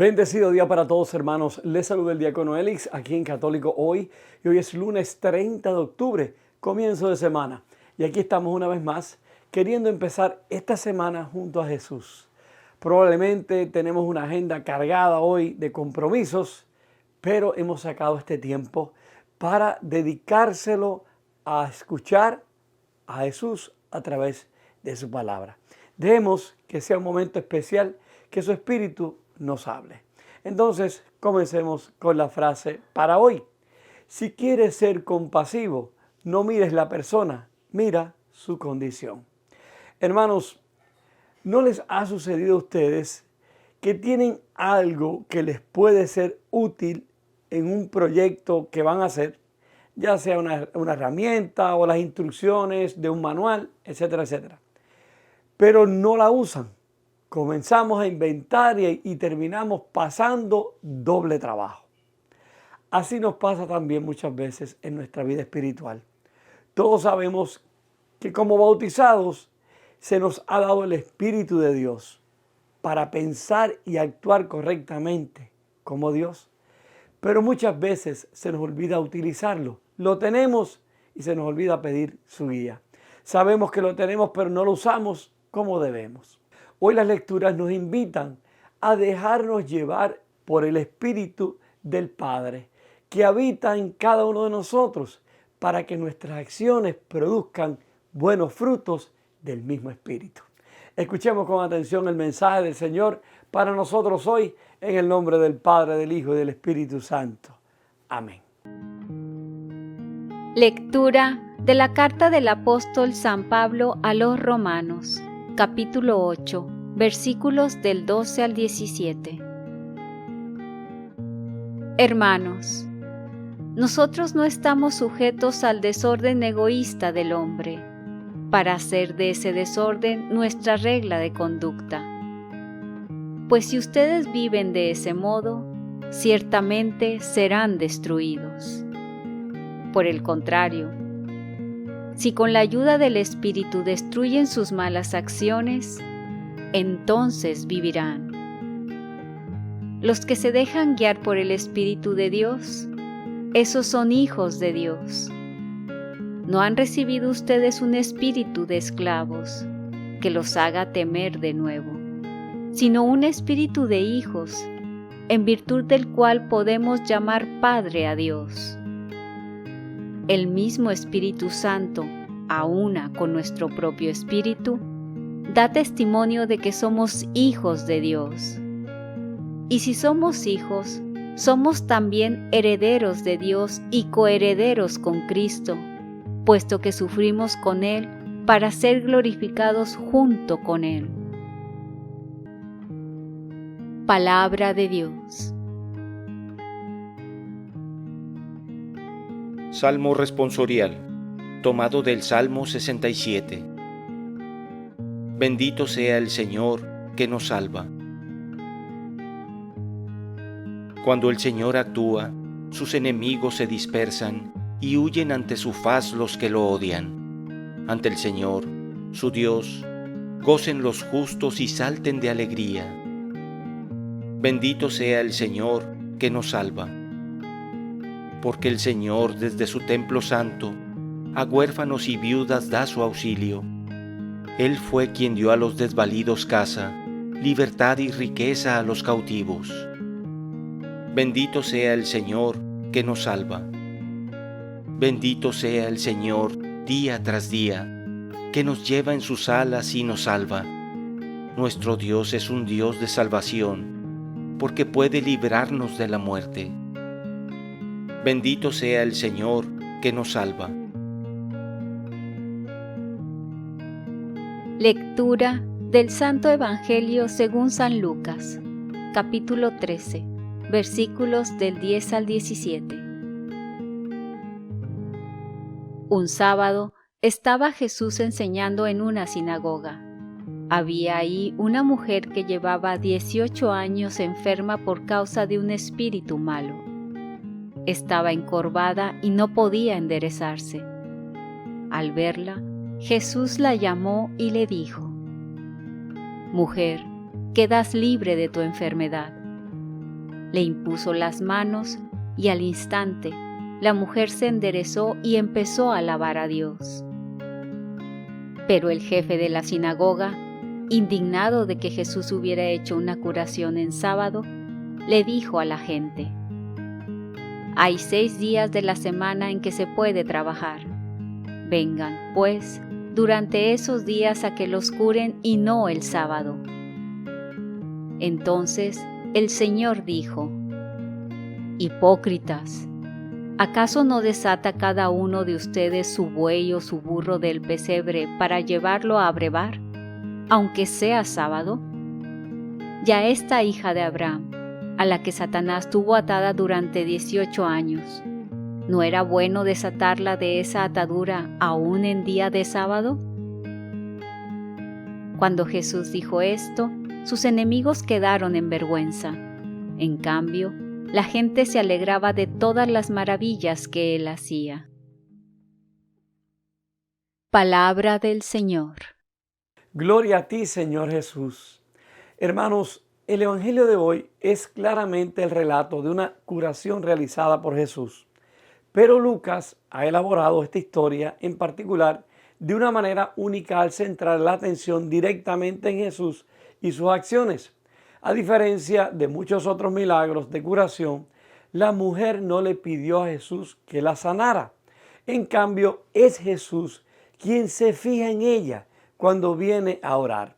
Bendecido día para todos, hermanos. Les saluda el diácono Elix aquí en Católico Hoy. Y hoy es lunes 30 de octubre, comienzo de semana. Y aquí estamos una vez más queriendo empezar esta semana junto a Jesús. Probablemente tenemos una agenda cargada hoy de compromisos, pero hemos sacado este tiempo para dedicárselo a escuchar a Jesús a través de su palabra. Dejemos que sea un momento especial, que su espíritu nos hable. Entonces, comencemos con la frase para hoy. Si quieres ser compasivo, no mires la persona, mira su condición. Hermanos, ¿no les ha sucedido a ustedes que tienen algo que les puede ser útil en un proyecto que van a hacer, ya sea una herramienta o las instrucciones de un manual, etcétera, etcétera, pero no la usan? Comenzamos a inventar y terminamos pasando doble trabajo. Así nos pasa también muchas veces en nuestra vida espiritual. Todos sabemos que como bautizados se nos ha dado el Espíritu de Dios para pensar y actuar correctamente como Dios. Pero muchas veces se nos olvida utilizarlo. Lo tenemos y se nos olvida pedir su guía. Sabemos que lo tenemos, pero no lo usamos como debemos. Hoy las lecturas nos invitan a dejarnos llevar por el Espíritu del Padre que habita en cada uno de nosotros para que nuestras acciones produzcan buenos frutos del mismo Espíritu. Escuchemos con atención el mensaje del Señor para nosotros hoy en el nombre del Padre, del Hijo y del Espíritu Santo. Amén. Lectura de la carta del apóstol San Pablo a los Romanos, capítulo 8, versículos del 12 al 17. Hermanos, nosotros no estamos sujetos al desorden egoísta del hombre, para hacer de ese desorden nuestra regla de conducta. Pues si ustedes viven de ese modo, ciertamente serán destruidos. Por el contrario, si con la ayuda del Espíritu destruyen sus malas acciones, entonces vivirán. Los que se dejan guiar por el Espíritu de Dios, esos son hijos de Dios. No han recibido ustedes un espíritu de esclavos que los haga temer de nuevo, sino un espíritu de hijos, en virtud del cual podemos llamar Padre a Dios. El mismo Espíritu Santo, a una con nuestro propio espíritu, da testimonio de que somos hijos de Dios. Y si somos hijos, somos también herederos de Dios y coherederos con Cristo, puesto que sufrimos con Él para ser glorificados junto con Él. Palabra de Dios. Salmo responsorial, tomado del Salmo 67. Bendito sea el Señor que nos salva. Cuando el Señor actúa, sus enemigos se dispersan y huyen ante su faz los que lo odian. Ante el Señor, su Dios, gocen los justos y salten de alegría. Bendito sea el Señor que nos salva. Porque el Señor desde su templo santo a huérfanos y viudas da su auxilio. Él fue quien dio a los desvalidos casa, libertad y riqueza a los cautivos. Bendito sea el Señor que nos salva. Bendito sea el Señor día tras día, que nos lleva en sus alas y nos salva. Nuestro Dios es un Dios de salvación, porque puede librarnos de la muerte. Bendito sea el Señor que nos salva. Lectura del Santo Evangelio según San Lucas, capítulo 13, versículos del 10 al 17. Un sábado estaba Jesús enseñando en una sinagoga. Había ahí una mujer que llevaba 18 años enferma por causa de un espíritu malo. Estaba encorvada y no podía enderezarse. Al verla, Jesús la llamó y le dijo: «Mujer, quedas libre de tu enfermedad». Le impuso las manos y al instante la mujer se enderezó y empezó a alabar a Dios. Pero el jefe de la sinagoga, indignado de que Jesús hubiera hecho una curación en sábado, le dijo a la gente: «Hay 6 días de la semana en que se puede trabajar. Vengan, pues, durante esos días a que los curen y no el sábado». Entonces el Señor dijo: «Hipócritas, ¿acaso no desata cada uno de ustedes su buey o su burro del pesebre para llevarlo a brevar, aunque sea sábado? Ya esta hija de Abraham, a la que Satanás tuvo atada durante 18 años, ¿no era bueno desatarla de esa atadura aún en día de sábado?». Cuando Jesús dijo esto, sus enemigos quedaron en vergüenza. En cambio, la gente se alegraba de todas las maravillas que él hacía. Palabra del Señor. Gloria a ti, Señor Jesús. Hermanos, el Evangelio de hoy es claramente el relato de una curación realizada por Jesús. Pero Lucas ha elaborado esta historia en particular de una manera única al centrar la atención directamente en Jesús y sus acciones. A diferencia de muchos otros milagros de curación, la mujer no le pidió a Jesús que la sanara. En cambio, es Jesús quien se fija en ella cuando viene a orar.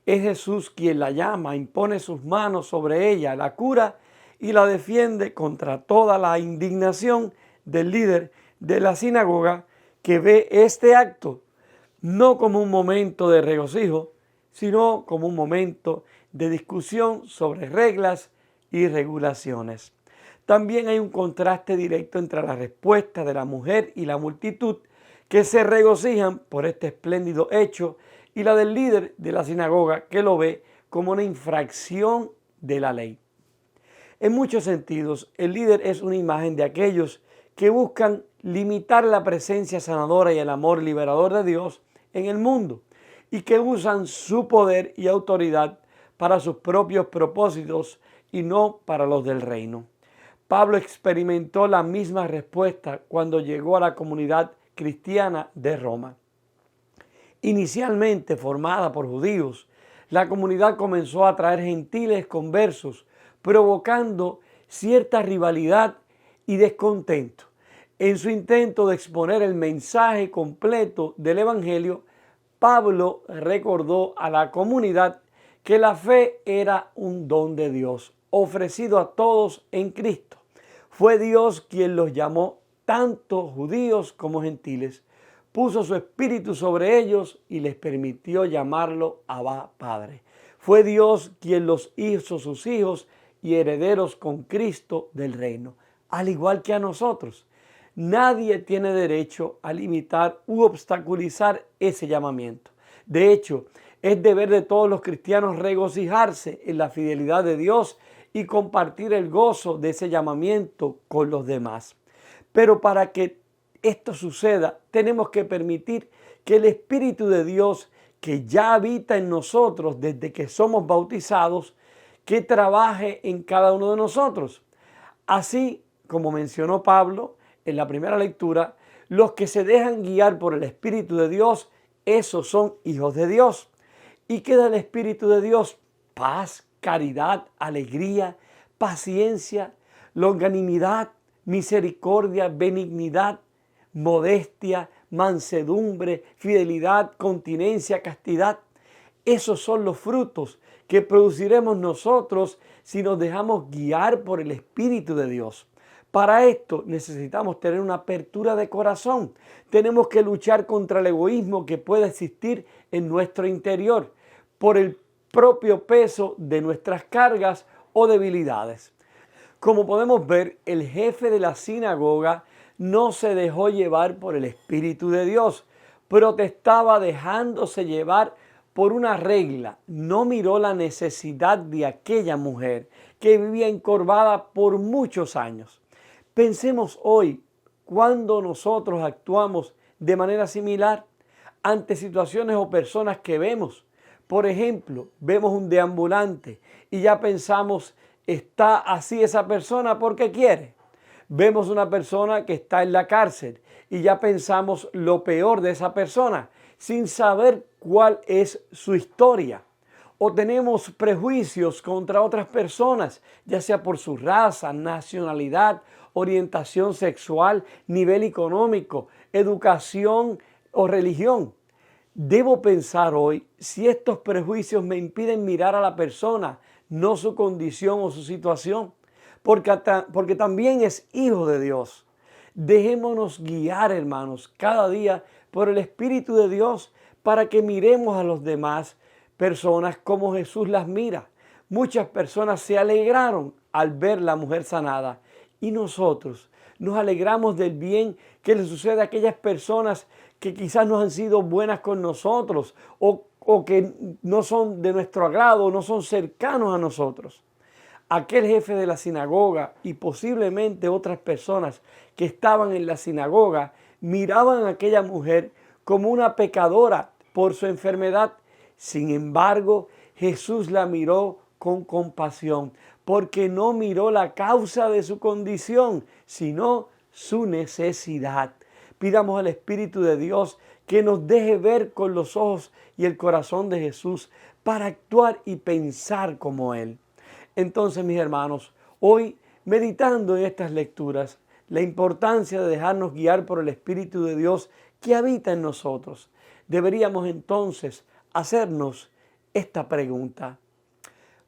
Es Jesús quien la llama, impone sus manos sobre ella, la cura y la defiende contra toda la indignación del líder de la sinagoga, que ve este acto no como un momento de regocijo, sino como un momento de discusión sobre reglas y regulaciones. También hay un contraste directo entre la respuesta de la mujer y la multitud, que se regocijan por este espléndido hecho, y la del líder de la sinagoga, que lo ve como una infracción de la ley. En muchos sentidos, el líder es una imagen de aquellos que buscan limitar la presencia sanadora y el amor liberador de Dios en el mundo, y que usan su poder y autoridad para sus propios propósitos y no para los del reino. Pablo experimentó la misma respuesta cuando llegó a la comunidad cristiana de Roma. Inicialmente formada por judíos, la comunidad comenzó a atraer gentiles conversos, provocando cierta rivalidad y descontento. En su intento de exponer el mensaje completo del Evangelio, Pablo recordó a la comunidad que la fe era un don de Dios, ofrecido a todos en Cristo. Fue Dios quien los llamó, tanto judíos como gentiles, puso su espíritu sobre ellos y les permitió llamarlo Abba Padre. Fue Dios quien los hizo sus hijos y herederos con Cristo del reino, al igual que a nosotros. Nadie tiene derecho a limitar u obstaculizar ese llamamiento. De hecho, es deber de todos los cristianos regocijarse en la fidelidad de Dios y compartir el gozo de ese llamamiento con los demás. Pero para que esto suceda, tenemos que permitir que el Espíritu de Dios, que ya habita en nosotros desde que somos bautizados, que trabaje en cada uno de nosotros. Así como mencionó Pablo en la primera lectura, los que se dejan guiar por el Espíritu de Dios, esos son hijos de Dios. ¿Y qué da el Espíritu de Dios? Paz, caridad, alegría, paciencia, longanimidad, misericordia, benignidad, modestia, mansedumbre, fidelidad, continencia, castidad. Esos son los frutos que produciremos nosotros si nos dejamos guiar por el Espíritu de Dios. Para esto necesitamos tener una apertura de corazón. Tenemos que luchar contra el egoísmo que pueda existir en nuestro interior por el propio peso de nuestras cargas o debilidades. Como podemos ver, el jefe de la sinagoga no se dejó llevar por el Espíritu de Dios, protestaba dejándose llevar por una regla. No miró la necesidad de aquella mujer que vivía encorvada por muchos años. Pensemos hoy, cuando nosotros actuamos de manera similar ante situaciones o personas que vemos. Por ejemplo, vemos un deambulante y ya pensamos está así esa persona porque quiere. Vemos una persona que está en la cárcel y ya pensamos lo peor de esa persona sin saber cuál es su historia. O tenemos prejuicios contra otras personas, ya sea por su raza, nacionalidad, orientación sexual, nivel económico, educación o religión. Debo pensar hoy si estos prejuicios me impiden mirar a la persona, no su condición o su situación, porque también es hijo de Dios. Dejémonos guiar, hermanos, cada día por el Espíritu de Dios para que miremos a los demás personas como Jesús las mira. Muchas personas se alegraron al ver la mujer sanada y nosotros nos alegramos del bien que le sucede a aquellas personas que quizás no han sido buenas con nosotros o que no son de nuestro agrado, no son cercanos a nosotros. Aquel jefe de la sinagoga y posiblemente otras personas que estaban en la sinagoga miraban a aquella mujer como una pecadora por su enfermedad. Sin embargo, Jesús la miró con compasión, porque no miró la causa de su condición, sino su necesidad. Pidamos al Espíritu de Dios que nos deje ver con los ojos y el corazón de Jesús para actuar y pensar como Él. Entonces, mis hermanos, hoy meditando en estas lecturas, la importancia de dejarnos guiar por el Espíritu de Dios que habita en nosotros, deberíamos entonces hacernos esta pregunta.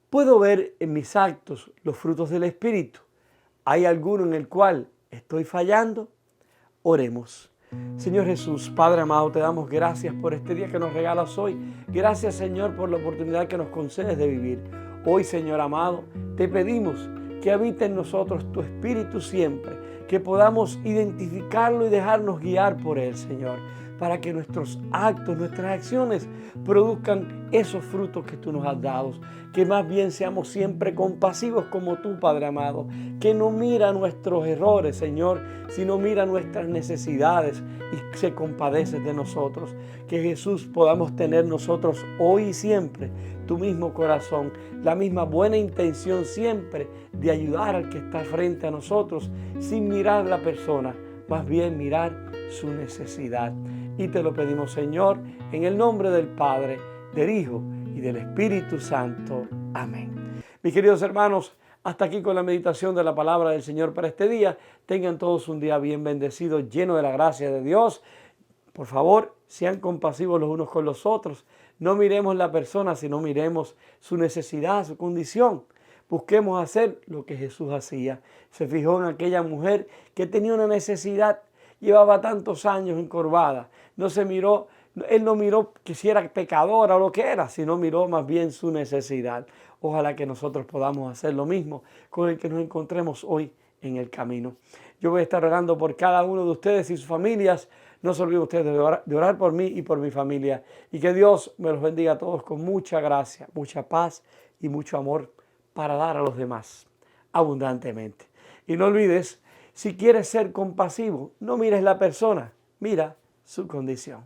¿Puedo ver en mis actos los frutos del Espíritu? ¿Hay alguno en el cual estoy fallando? Oremos. Señor Jesús, Padre amado, te damos gracias por este día que nos regalas hoy. Gracias, Señor, por la oportunidad que nos concedes de vivir. Hoy, Señor amado, te pedimos que habite en nosotros tu Espíritu siempre, que podamos identificarlo y dejarnos guiar por Él, Señor, para que nuestros actos, nuestras acciones produzcan esos frutos que tú nos has dado. Que más bien seamos siempre compasivos como tú, Padre amado, que no mira nuestros errores, Señor, sino mira nuestras necesidades y se compadece de nosotros. Que Jesús podamos tener nosotros hoy y siempre tu mismo corazón, la misma buena intención siempre de ayudar al que está frente a nosotros sin mirar la persona, más bien mirar su necesidad. Y te lo pedimos, Señor, en el nombre del Padre, del Hijo y del Espíritu Santo. Amén. Mis queridos hermanos, hasta aquí con la meditación de la palabra del Señor para este día. Tengan todos un día bien bendecido, lleno de la gracia de Dios. Por favor, sean compasivos los unos con los otros. No miremos la persona, sino miremos su necesidad, su condición. Busquemos hacer lo que Jesús hacía. Se fijó en aquella mujer que tenía una necesidad. Llevaba tantos años encorvada. Él no miró que si era pecadora o lo que era, sino miró más bien su necesidad. Ojalá que nosotros podamos hacer lo mismo con el que nos encontremos hoy en el camino. Yo voy a estar orando por cada uno de ustedes y sus familias. No se olviden ustedes de orar por mí y por mi familia. Y que Dios me los bendiga a todos con mucha gracia, mucha paz y mucho amor para dar a los demás abundantemente. Y no olvides, si quieres ser compasivo, no mires la persona, mira su condición.